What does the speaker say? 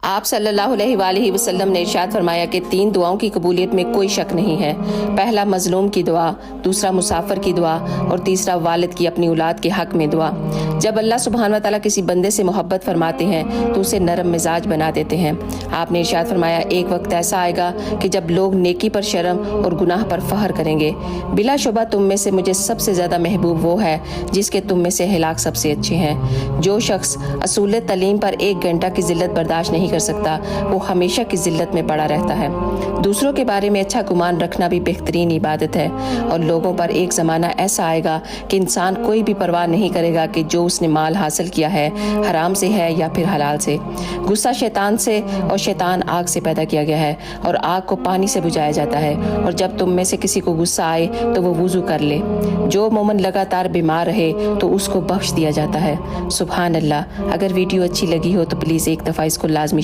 آپ صلی اللہ علیہ وآلہ وسلم نے ارشاد فرمایا کہ 3 دعاؤں کی قبولیت میں کوئی شک نہیں ہے۔ پہلا مظلوم کی دعا، دوسرا مسافر کی دعا اور تیسرا والد کی اپنی اولاد کے حق میں دعا۔ جب اللہ سبحانہ و تعالیٰ کسی بندے سے محبت فرماتے ہیں تو اسے نرم مزاج بنا دیتے ہیں۔ آپ نے ارشاد فرمایا ایک وقت ایسا آئے گا کہ جب لوگ نیکی پر شرم اور گناہ پر فخر کریں گے۔ بلا شبہ تم میں سے مجھے سب سے زیادہ محبوب وہ ہے جس کے تم میں سے ہلاک سب سے اچھے ہیں۔ جو شخص اصول تعلیم پر 1 گھنٹہ کی ذلت برداشت نہیں کر سکتا وہ ہمیشہ کی ذلت میں پڑا رہتا ہے۔ دوسروں کے بارے میں اچھا گمان رکھنا بھی بہترین عبادت ہے، اور لوگوں پر ایک زمانہ ایسا آئے گا کہ انسان کوئی بھی پرواہ نہیں کرے گا کہ جو اس نے مال حاصل کیا ہے حرام سے ہے یا پھر حلال سے۔ غصہ شیطان سے، اور شیطان آگ سے پیدا کیا گیا ہے، اور آگ کو پانی سے بجھایا جاتا ہے۔ اور جب تم میں سے کسی کو غصہ آئے تو وہ وضو کر لے۔ جو مومن لگاتار بیمار رہے تو اس کو بخش دیا جاتا ہے۔ سبحان اللہ۔ اگر ویڈیو اچھی لگی ہو تو پلیز ایک دفعہ اس کو لازمی